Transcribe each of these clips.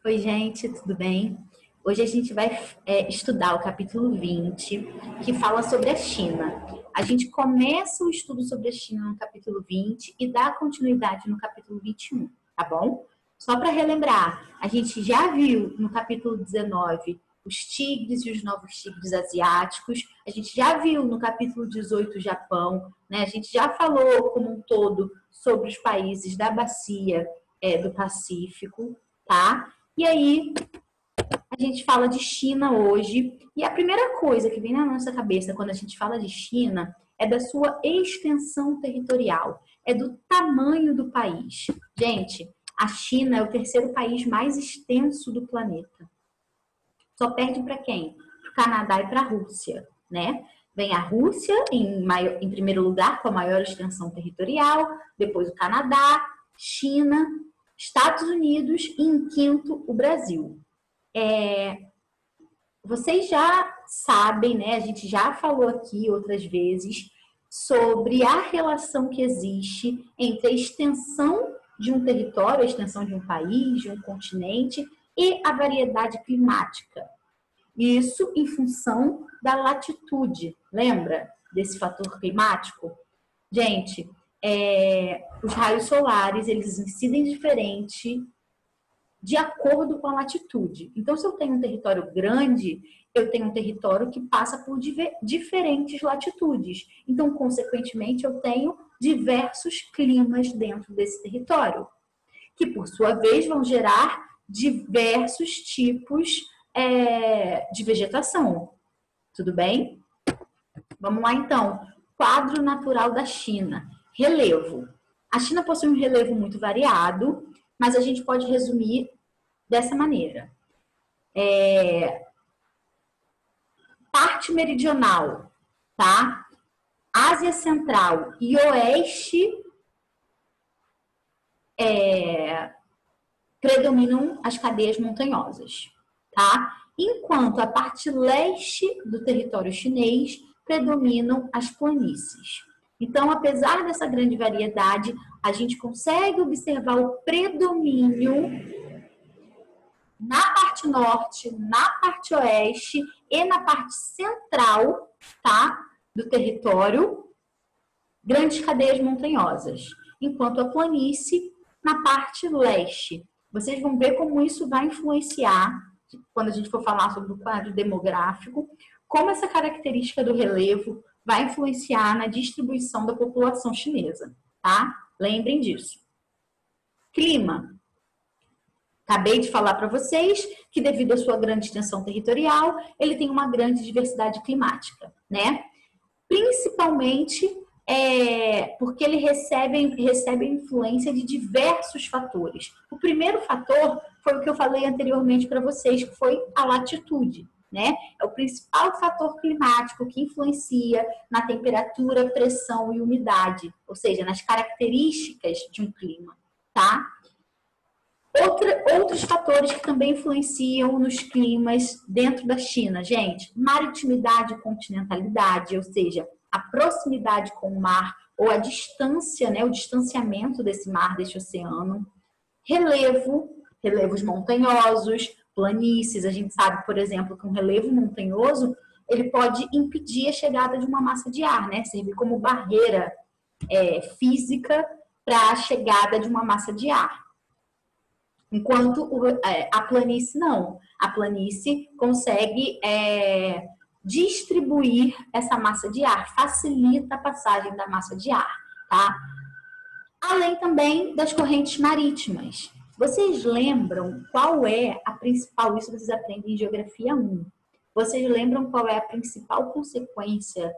Oi, gente, tudo bem? Hoje a gente vai estudar o capítulo 20, que fala sobre a China. A gente começa o estudo sobre a China no capítulo 20 e dá continuidade no capítulo 21, tá bom? Só para relembrar, a gente já viu no capítulo 19 os tigres e os novos tigres asiáticos, a gente já viu no capítulo 18 o Japão, né? A gente já falou como um todo sobre os países da bacia do Pacífico, tá? E aí, a gente fala de China hoje, e a primeira coisa que vem na nossa cabeça quando a gente fala de China é da sua extensão territorial, é do tamanho do país. Gente, a China é o terceiro país mais extenso do planeta. Só perde para quem? Para o Canadá e para a Rússia, né? Vem a Rússia em primeiro lugar, com a maior extensão territorial, depois o Canadá, China, Estados Unidos e, em quinto, o Brasil. Vocês já sabem, né? A gente já falou aqui outras vezes sobre a relação que existe entre a extensão de um território, a extensão de um país, de um continente e a variedade climática. Isso em função da latitude. Lembra desse fator climático? Gente, os raios solares, eles incidem diferente de acordo com a latitude. Então, se eu tenho um território grande, eu tenho um território que passa por diferentes latitudes. Então, consequentemente, eu tenho diversos climas dentro desse território, que, por sua vez, vão gerar diversos tipos de vegetação. Tudo bem? Vamos lá, então. Quadro natural da China. Relevo. A China possui um relevo muito variado, mas a gente pode resumir dessa maneira. Parte meridional, tá? Ásia Central e Oeste predominam as cadeias montanhosas, tá? Enquanto a parte leste do território chinês predominam as planícies. Então, apesar dessa grande variedade, a gente consegue observar o predomínio na parte norte, na parte oeste e na parte central, tá, do território, grandes cadeias montanhosas, enquanto a planície na parte leste. Vocês vão ver como isso vai influenciar, quando a gente for falar sobre o quadro demográfico, como essa característica do relevo vai influenciar na distribuição da população chinesa, tá? Lembrem disso. Clima. Acabei de falar para vocês que, devido à sua grande extensão territorial, ele tem uma grande diversidade climática, né? Principalmente porque ele recebe a influência de diversos fatores. O primeiro fator foi o que eu falei anteriormente para vocês, que foi a latitude, né? É o principal fator climático que influencia na temperatura, pressão e umidade, ou seja, nas características de um clima, tá? Outros fatores que também influenciam nos climas dentro da China, gente, maritimidade e continentalidade, ou seja, a proximidade com o mar ou a distância, né, o distanciamento desse mar, desse oceano, relevos montanhosos, planícies. A gente sabe, por exemplo, que um relevo montanhoso ele pode impedir a chegada de uma massa de ar, né, servir como barreira física para a chegada de uma massa de ar. Enquanto a planície não. A planície consegue distribuir essa massa de ar, facilita a passagem da massa de ar, tá? Além também das correntes marítimas. Vocês lembram qual é a principal, isso vocês aprendem em Geografia 1. Vocês lembram qual é a principal consequência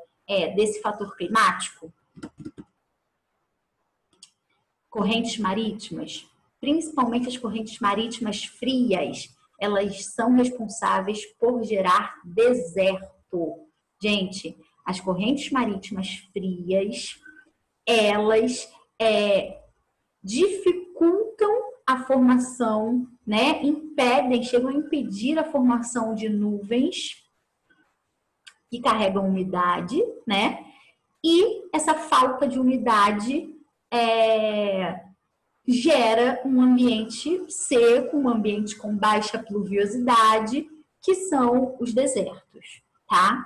desse fator climático? Correntes marítimas. Principalmente as correntes marítimas frias, elas são responsáveis por gerar deserto. Gente, as correntes marítimas frias, elas dificultam a formação, né? Chegam a impedir a formação de nuvens que carregam umidade, né? E essa falta de umidade gera um ambiente seco, um ambiente com baixa pluviosidade, que são os desertos, tá?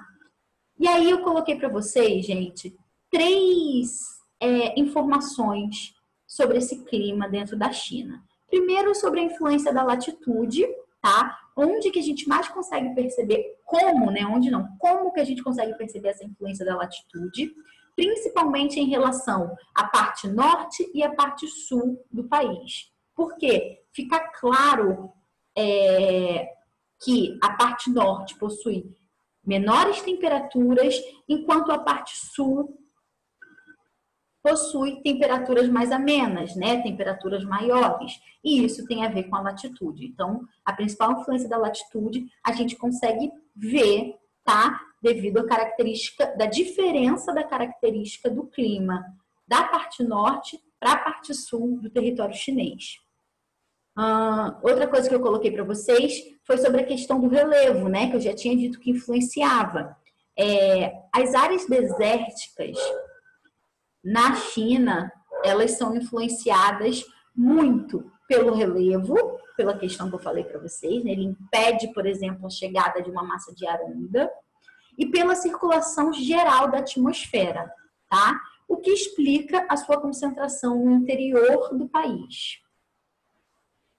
E aí eu coloquei para vocês, gente, três informações sobre esse clima dentro da China. Primeiro, sobre a influência da latitude, tá? Onde que a gente mais consegue perceber como, né? Onde não? Como que a gente consegue perceber essa influência da latitude? Principalmente em relação à parte norte e à parte sul do país. Por quê? Fica claro que a parte norte possui menores temperaturas, enquanto a parte sul possui temperaturas mais amenas, né? Temperaturas maiores. E isso tem a ver com a latitude. Então, a principal influência da latitude a gente consegue ver, tá? Devido à característica, da diferença da característica do clima da parte norte para a parte sul do território chinês. Outra coisa que eu coloquei para vocês foi sobre a questão do relevo, né? Que eu já tinha dito que influenciava. As áreas desérticas na China, elas são influenciadas muito pelo relevo, pela questão que eu falei para vocês, né? Ele impede, por exemplo, a chegada de uma massa de ar úmida, e pela circulação geral da atmosfera, tá? O que explica a sua concentração no interior do país.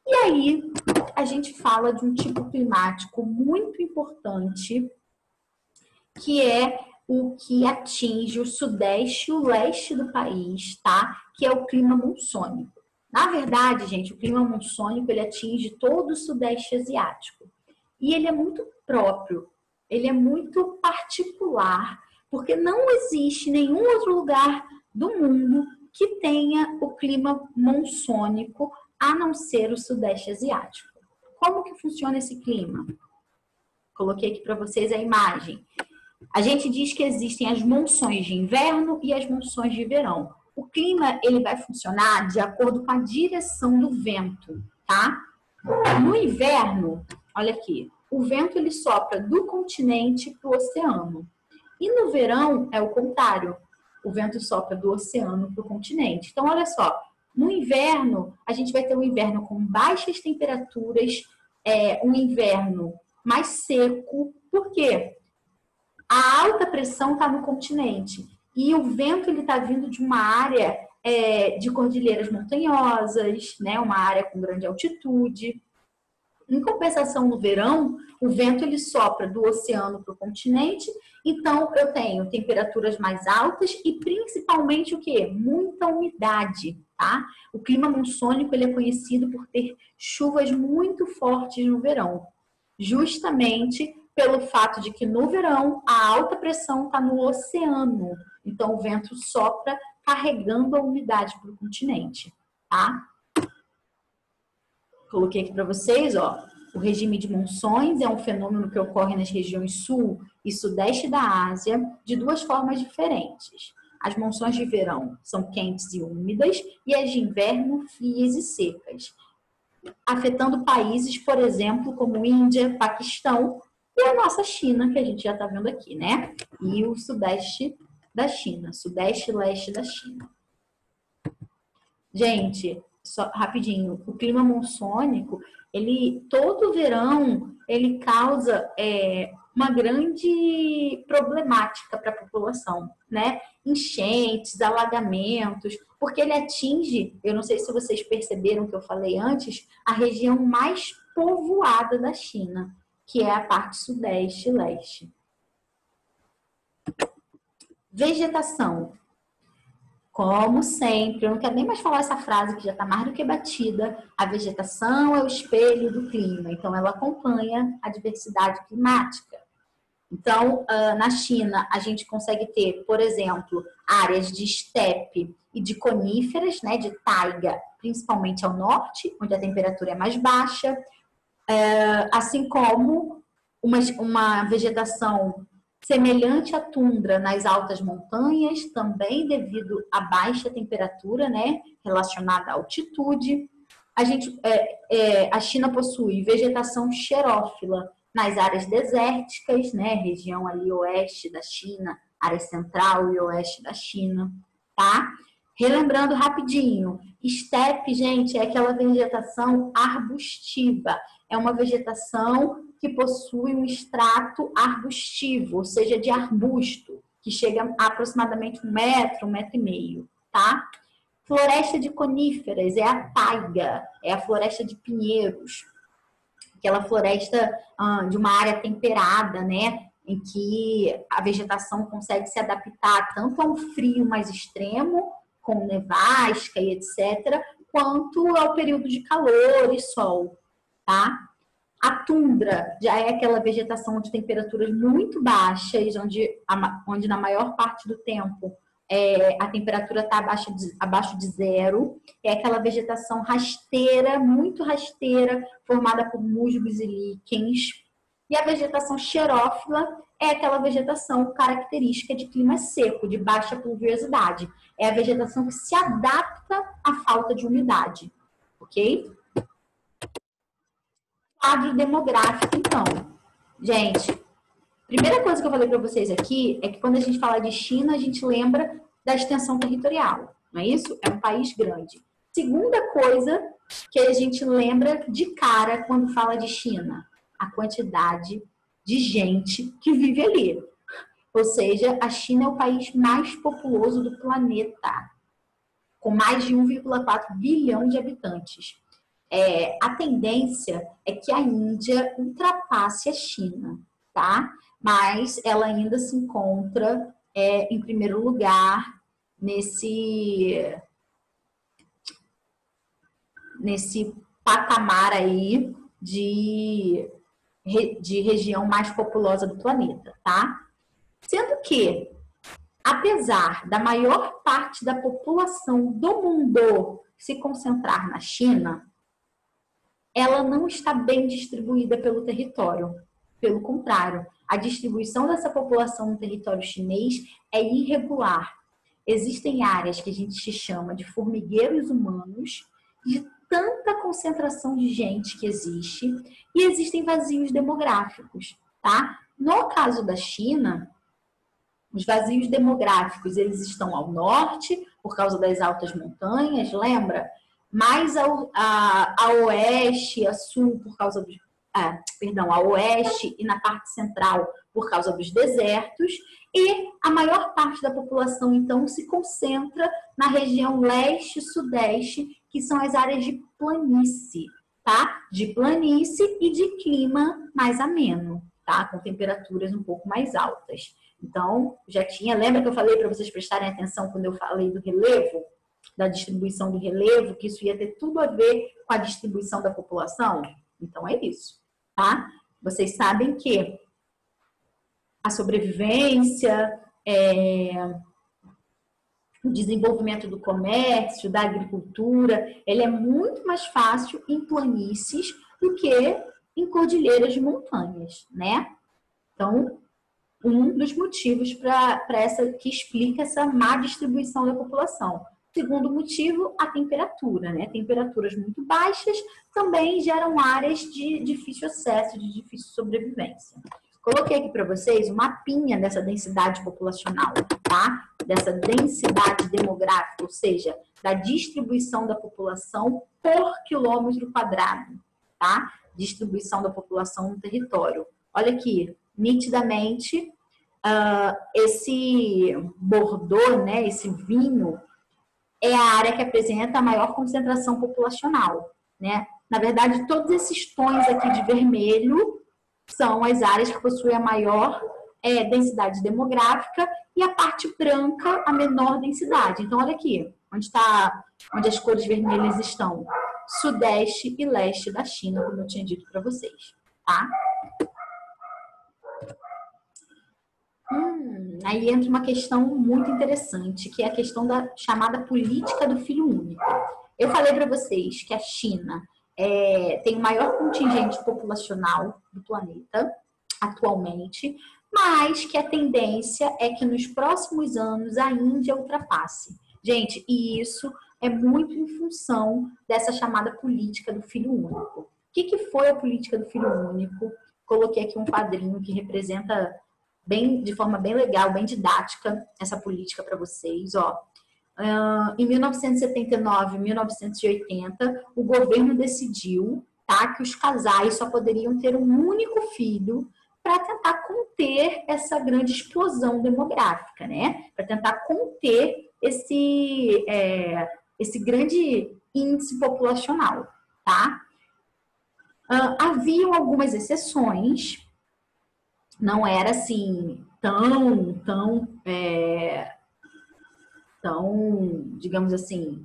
E aí, a gente fala de um tipo climático muito importante, que é o que atinge o sudeste e o leste do país, tá? Que é o clima monsônico. Na verdade, gente, o clima monsônico, ele atinge todo o sudeste asiático. E ele é muito próprio, ele é muito particular, porque não existe nenhum outro lugar do mundo que tenha o clima monsônico, a não ser o sudeste asiático. Como que funciona esse clima? Coloquei aqui para vocês a imagem. A gente diz que existem as monções de inverno e as monções de verão. O clima, ele vai funcionar de acordo com a direção do vento, tá? No inverno, olha aqui, o vento ele sopra do continente para o oceano. E no verão é o contrário, o vento sopra do oceano para o continente. Então, olha só, no inverno, a gente vai ter um inverno com baixas temperaturas, um inverno mais seco. Por quê? A alta pressão está no continente e o vento ele está vindo de uma área de cordilheiras montanhosas, né? Uma área com grande altitude. Em compensação, no verão, o vento ele sopra do oceano para o continente, então eu tenho temperaturas mais altas e principalmente o quê? Muita umidade, tá? O clima monsônico ele é conhecido por ter chuvas muito fortes no verão, justamente pelo fato de que no verão a alta pressão está no oceano, então o vento sopra carregando a umidade para o continente, tá? Coloquei aqui para vocês, ó, o regime de monções é um fenômeno que ocorre nas regiões sul e sudeste da Ásia de duas formas diferentes. As monções de verão são quentes e úmidas e as de inverno frias e secas, afetando países, por exemplo, como Índia, Paquistão e a nossa China, que a gente já está vendo aqui, né? E o sudeste da China, sudeste e leste da China. Gente, só rapidinho, o clima monsônico, ele todo verão ele causa uma grande problemática para a população, né? Enchentes, alagamentos, porque ele atinge, eu não sei se vocês perceberam que eu falei antes, a região mais povoada da China, que é a parte sudeste e leste. Vegetação. Como sempre, eu não quero nem mais falar essa frase que já está mais do que batida. A vegetação é o espelho do clima, então ela acompanha a diversidade climática. Então, na China, a gente consegue ter, por exemplo, áreas de estepe e de coníferas, né, de taiga, principalmente ao norte, onde a temperatura é mais baixa, assim como uma vegetação semelhante à tundra nas altas montanhas, também devido à baixa temperatura, né, relacionada à altitude. A China possui vegetação xerófila nas áreas desérticas, né, região ali oeste da China, área central e oeste da China, tá? Relembrando rapidinho, estepe, gente, é aquela vegetação arbustiva. É uma vegetação que possui um extrato arbustivo, ou seja, de arbusto, que chega a aproximadamente 1 metro e meio, tá? Floresta de coníferas é a taiga, é a floresta de pinheiros, aquela floresta de uma área temperada, né? Em que a vegetação consegue se adaptar tanto a um frio mais extremo, com nevasca e etc., quanto ao período de calor e sol, tá? A tundra já é aquela vegetação de temperaturas muito baixas, onde na maior parte do tempo a temperatura está abaixo de zero. É aquela vegetação rasteira, muito rasteira, formada por musgos e líquens. E a vegetação xerófila é aquela vegetação característica de clima seco, de baixa pluviosidade. É a vegetação que se adapta à falta de umidade, ok? Quadro demográfico, então. Gente, primeira coisa que eu falei para vocês aqui é que quando a gente fala de China, a gente lembra da extensão territorial, não é isso? É um país grande. Segunda coisa que a gente lembra de cara quando fala de China, a quantidade de gente que vive ali. Ou seja, a China é o país mais populoso do planeta, com mais de 1,4 bilhão de habitantes. A tendência é que a Índia ultrapasse a China, tá? Mas ela ainda se encontra em primeiro lugar nesse patamar aí de região mais populosa do planeta, tá? Sendo que, apesar da maior parte da população do mundo se concentrar na China, ela não está bem distribuída pelo território. Pelo contrário, a distribuição dessa população no território chinês é irregular. Existem áreas que a gente chama de formigueiros humanos, de tanta concentração de gente que existe, e existem vazios demográficos, tá? No caso da China, os vazios demográficos, eles estão ao norte, por causa das altas montanhas, lembra? Mais a oeste, a sul, por causa dos... a oeste e na parte central, por causa dos desertos. E a maior parte da população, então, se concentra na região leste e sudeste, que são as áreas de planície, tá? De planície e de clima mais ameno, tá? Com temperaturas um pouco mais altas. Então, lembra que eu falei para vocês prestarem atenção quando eu falei do relevo, da distribuição do relevo, que isso ia ter tudo a ver com a distribuição da população? Então, é isso, tá? Vocês sabem que a sobrevivência, o desenvolvimento do comércio, da agricultura, ele é muito mais fácil em planícies do que em cordilheiras de montanhas, né? Então, um dos motivos que explica essa má distribuição da população. Segundo motivo, a temperatura, né? Temperaturas muito baixas também geram áreas de difícil acesso, de difícil sobrevivência. Coloquei aqui para vocês um mapinha dessa densidade populacional, tá? Dessa densidade demográfica, ou seja, da distribuição da população por quilômetro quadrado, tá? Distribuição da população no território. Olha aqui, nitidamente, esse Bordeaux, né, esse vinho, é a área que apresenta a maior concentração populacional, né? Na verdade, todos esses tons aqui de vermelho são as áreas que possuem a maior densidade demográfica e a parte branca a menor densidade. Então, olha aqui, onde as cores vermelhas estão. Sudeste e leste da China, como eu tinha dito para vocês, tá? Aí entra uma questão muito interessante, que é a questão da chamada política do filho único. Eu falei para vocês que a China tem o maior contingente populacional do planeta atualmente, mas que a tendência é que nos próximos anos a Índia ultrapasse. Gente, e isso é muito em função dessa chamada política do filho único. O que foi a política do filho único? Coloquei aqui um quadrinho que representa de forma bem legal, bem didática, essa política para vocês, ó. Em 1979, 1980, o governo decidiu, tá, que os casais só poderiam ter um único filho para tentar conter essa grande explosão demográfica, né? Para tentar conter esse grande índice populacional, tá? Haviam algumas exceções, não era assim tão, digamos assim,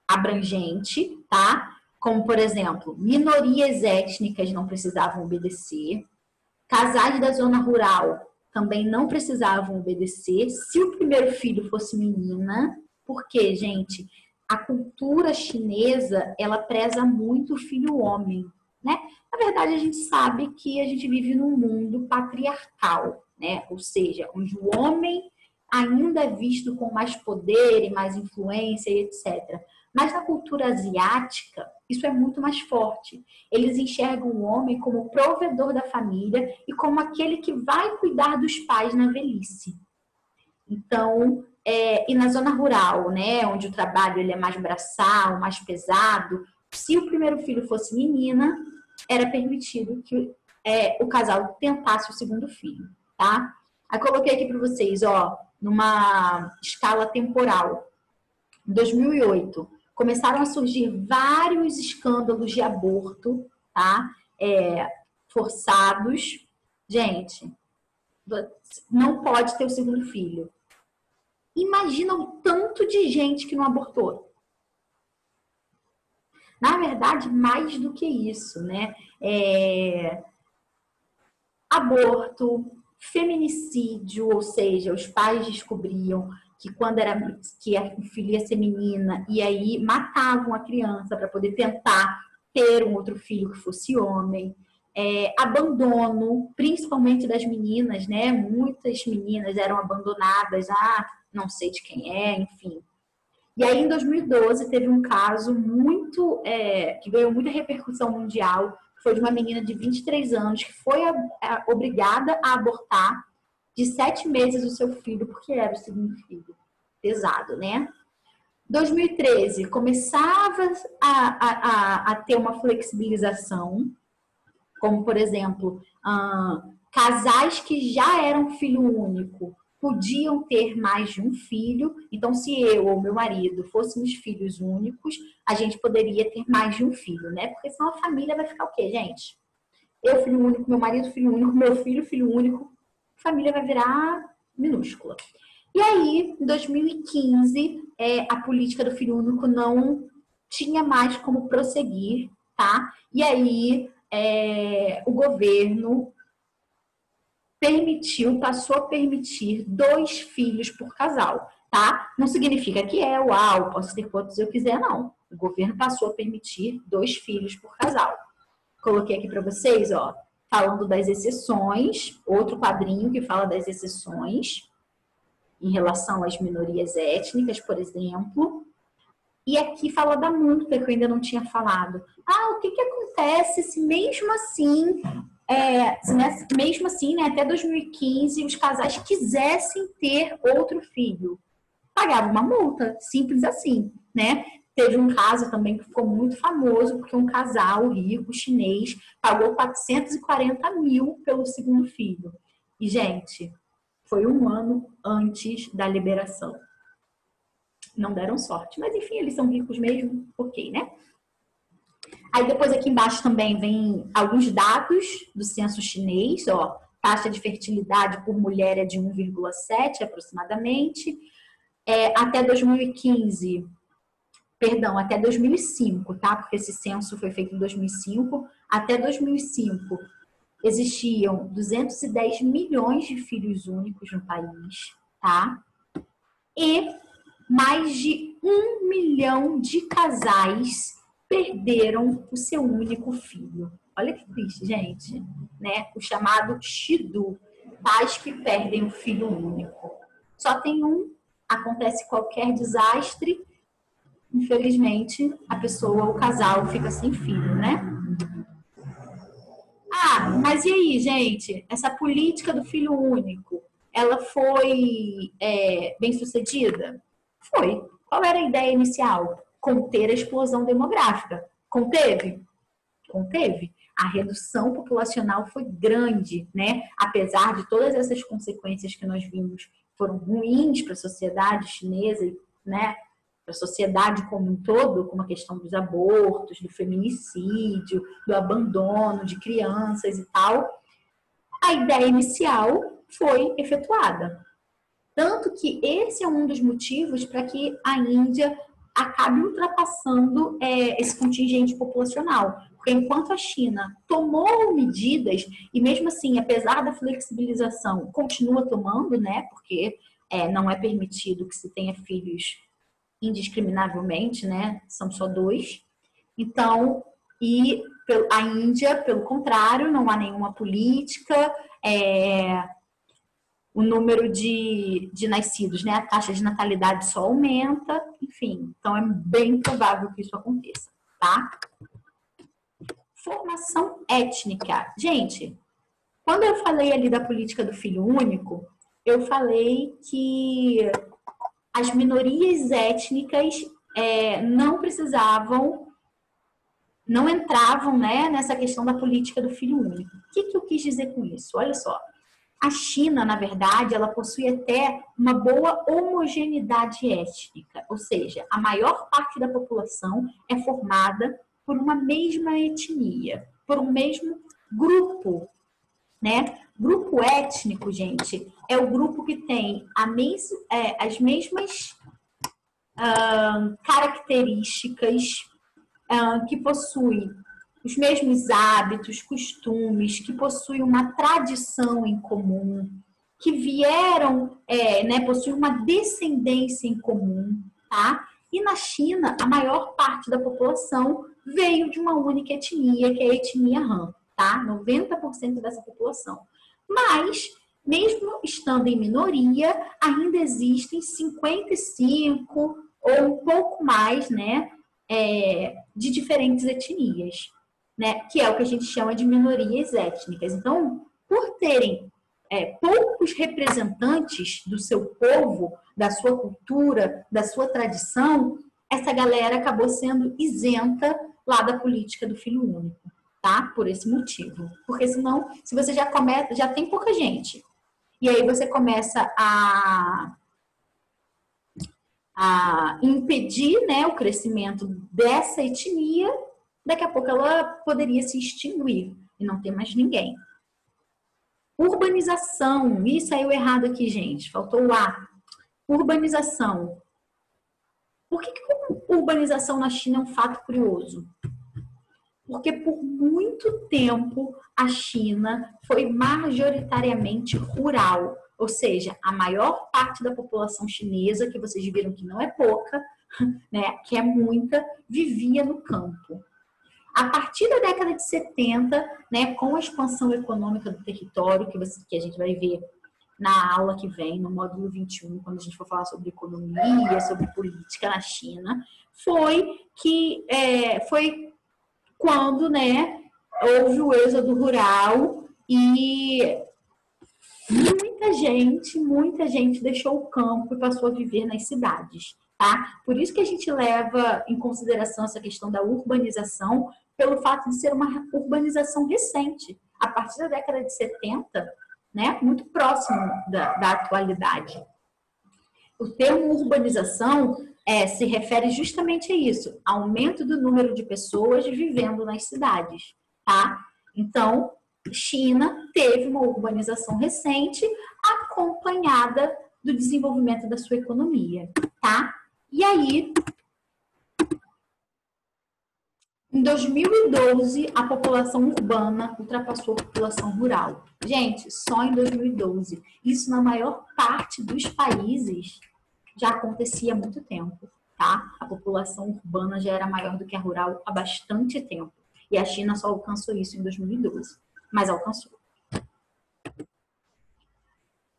abrangente, tá? Como, por exemplo, minorias étnicas não precisavam obedecer, casais da zona rural também não precisavam obedecer, se o primeiro filho fosse menina, porque, gente, a cultura chinesa, ela preza muito o filho homem, né? Na verdade, a gente sabe que a gente vive num mundo patriarcal, né? Ou seja, onde o homem ainda é visto com mais poder e mais influência e etc. Mas na cultura asiática, isso é muito mais forte. Eles enxergam o homem como provedor da família e como aquele que vai cuidar dos pais na velhice. Então, e na zona rural, né, onde o trabalho ele é mais braçal, mais pesado, se o primeiro filho fosse menina, era permitido que o casal tentasse o segundo filho, tá? Aí coloquei aqui para vocês, ó, numa escala temporal. Em 2008, começaram a surgir vários escândalos de aborto, tá? Forçados. Gente, não pode ter o segundo filho. Imagina o tanto de gente que não abortou. Na verdade, mais do que isso, né? Aborto, feminicídio, ou seja, os pais descobriam que quando que a filha ia ser menina, e aí matavam a criança para poder tentar ter um outro filho que fosse homem. Abandono, principalmente das meninas, né? Muitas meninas eram abandonadas, não sei de quem enfim. E aí, em 2012, teve um caso que ganhou muita repercussão mundial, que foi de uma menina de 23 anos que foi obrigada a abortar de 7 meses o seu filho, porque era o segundo filho. Pesado, né? 2013, começava a ter uma flexibilização, como, por exemplo, casais que já eram filho único podiam ter mais de um filho. Então, se eu ou meu marido fôssemos filhos únicos, a gente poderia ter mais de um filho, né? Porque senão a família vai ficar o quê, gente? Eu, filho único, meu marido, filho único, meu filho, filho único. A família vai virar minúscula. E aí, em 2015, a política do filho único não tinha mais como prosseguir, tá? E aí, o governo passou a permitir 2 filhos por casal, tá? Não significa que uau, posso ter quantos eu quiser, não. O governo passou a permitir 2 filhos por casal. Coloquei aqui para vocês, ó, falando das exceções, outro quadrinho que fala das exceções em relação às minorias étnicas, por exemplo. E aqui fala da multa, que eu ainda não tinha falado. O que acontece se mesmo assim, né, até 2015, os casais quisessem ter outro filho? Pagava uma multa, simples assim, né? Teve um caso também que ficou muito famoso, porque um casal rico chinês pagou 440 mil pelo segundo filho. E, gente, foi 1 ano antes da liberação. Não deram sorte, mas enfim, eles são ricos mesmo, ok, né? Aí depois aqui embaixo também vem alguns dados do censo chinês, ó, taxa de fertilidade por mulher é de 1,7 aproximadamente. Até 2015, perdão, até 2005, tá? Porque esse censo foi feito em 2005. Até 2005, existiam 210 milhões de filhos únicos no país, tá? E mais de 1 milhão de casais perderam o seu único filho. Olha que triste, gente, né? O chamado Shidu, pais que perdem o filho único. Só tem um, acontece qualquer desastre, infelizmente, a pessoa, o casal, fica sem filho, né? Mas e aí, gente? Essa política do filho único, ela foi bem sucedida? Foi. Qual era a ideia inicial? Conter a explosão demográfica. Conteve? Conteve. A redução populacional foi grande, né? Apesar de todas essas consequências que nós vimos foram ruins para a sociedade chinesa, né? Para a sociedade como um todo, como a questão dos abortos, do feminicídio, do abandono de crianças e tal, a ideia inicial foi efetuada. Tanto que esse é um dos motivos para que a Índia acabe ultrapassando esse contingente populacional. Porque enquanto a China tomou medidas, e mesmo assim, apesar da flexibilização, continua tomando, né? Porque não é permitido que se tenha filhos indiscriminavelmente, né? São só 2. Então, e a Índia, pelo contrário, não há nenhuma política, o número de nascidos, né? A taxa de natalidade só aumenta, enfim. Então, é bem provável que isso aconteça, tá? Formação étnica. Gente, quando eu falei ali da política do filho único, eu falei que as minorias étnicas não precisavam, não entravam, né, nessa questão da política do filho único. O que eu quis dizer com isso? Olha só. A China, na verdade, ela possui até uma boa homogeneidade étnica, ou seja, a maior parte da população é formada por uma mesma etnia, por um mesmo grupo, né? Grupo étnico, gente, é o grupo que tem as mesmas características, que possui os mesmos hábitos, costumes, que possuem uma tradição em comum, que vieram, né, possuem uma descendência em comum, tá? E na China, a maior parte da população veio de uma única etnia, que é a etnia Han, tá? 90% dessa população. Mas, mesmo estando em minoria, ainda existem 55 ou um pouco mais, né, de diferentes etnias, né, que é o que a gente chama de minorias étnicas. Então, por terem poucos representantes do seu povo, da sua cultura, da sua tradição, essa galera acabou sendo isenta lá da política do filho único, tá? Por esse motivo. Porque senão, se você já tem pouca gente, e aí você começa a impedir, né, o crescimento dessa etnia, daqui a pouco ela poderia se extinguir e não ter mais ninguém. Urbanização. Ih, saiu errado aqui, gente. Faltou o A. Urbanização. Por que a urbanização na China é um fato curioso? Porque por muito tempo a China foi majoritariamente rural. Ou seja, a maior parte da população chinesa, que vocês viram que não é pouca, né, que é muita, vivia no campo. A partir da década de 70, né, com a expansão econômica do território, que a gente vai ver na aula que vem, no módulo 21, quando a gente for falar sobre economia, sobre política na China, foi quando, né, houve o êxodo rural e muita gente deixou o campo e passou a viver nas cidades, tá? Por isso que a gente leva em consideração essa questão da urbanização, pelo fato de ser uma urbanização recente, a partir da década de 70, né? Muito próximo da atualidade. O termo urbanização se refere justamente a isso, aumento do número de pessoas vivendo nas cidades, tá? Então, China teve uma urbanização recente acompanhada do desenvolvimento da sua economia, tá? E aí, em 2012, a população urbana ultrapassou a população rural. Gente, só em 2012. Isso na maior parte dos países já acontecia há muito tempo, tá? A população urbana já era maior do que a rural há bastante tempo. E a China só alcançou isso em 2012. Mas alcançou.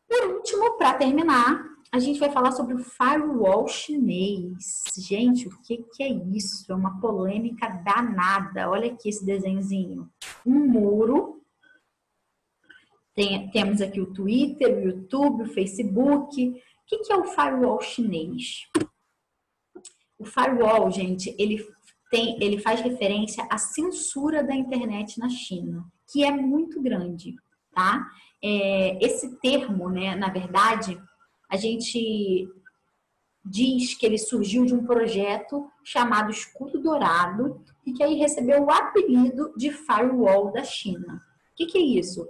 Por último, para terminar, a gente vai falar sobre o firewall chinês. Gente, o que é isso? É uma polêmica danada. Olha aqui esse desenhozinho. Um muro. Temos aqui o Twitter, o YouTube, o Facebook. O que é o firewall chinês? O firewall, gente, ele faz referência à censura da internet na China, que é muito grande, tá? Esse termo, né, na verdade, a gente diz que ele surgiu de um projeto chamado Escudo Dourado e que aí recebeu o apelido de Firewall da China. O que é isso?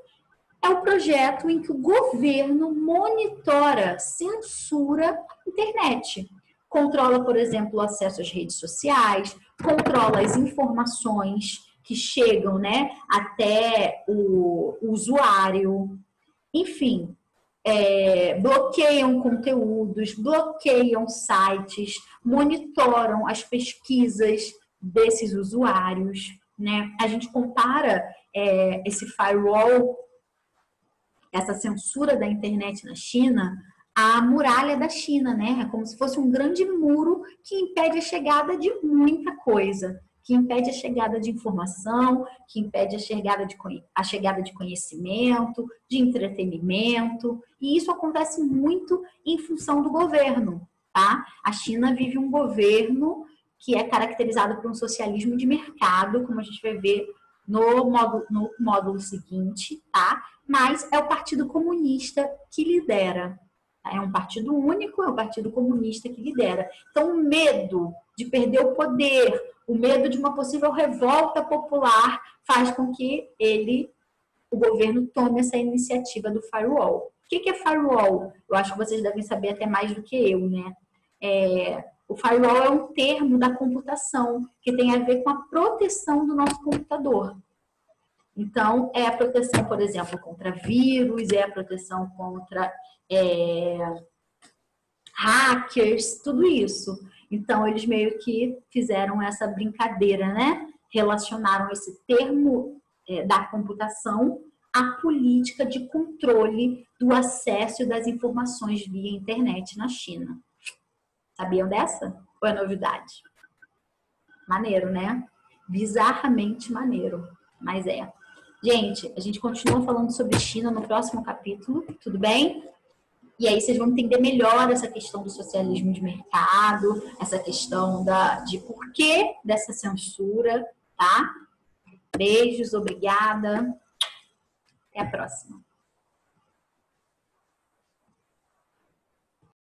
É o projeto em que o governo monitora, censura a internet. Controla, por exemplo, o acesso às redes sociais, controla as informações que chegam, né, até o usuário. Enfim, bloqueiam conteúdos, bloqueiam sites, monitoram as pesquisas desses usuários, né? A gente compara esse firewall, essa censura da internet na China, à muralha da China, né? É como se fosse um grande muro que impede a chegada de muita coisa, que impede a chegada de informação, que impede a chegada de conhecimento, de entretenimento, e isso acontece muito em função do governo, tá? A China vive um governo que é caracterizado por um socialismo de mercado, como a gente vai ver no módulo seguinte, tá? Mas é o Partido Comunista que lidera. É um partido único, é o Partido Comunista que lidera. Então, o medo de perder o poder, o medo de uma possível revolta popular faz com que o governo tome essa iniciativa do firewall. O que é firewall? Eu acho que vocês devem saber até mais do que eu, né? O firewall é um termo da computação que tem a ver com a proteção do nosso computador. Então, é a proteção, por exemplo, contra vírus, é a proteção contra hackers, tudo isso. Então, eles meio que fizeram essa brincadeira, né? Relacionaram esse termo da computação à política de controle do acesso das informações via internet na China. Sabiam dessa? Ou é novidade? Maneiro, né? Bizarramente maneiro, mas é. Gente, a gente continua falando sobre China no próximo capítulo, tudo bem? E aí vocês vão entender melhor essa questão do socialismo de mercado, essa questão de porquê dessa censura, tá? Beijos, obrigada. Até a próxima.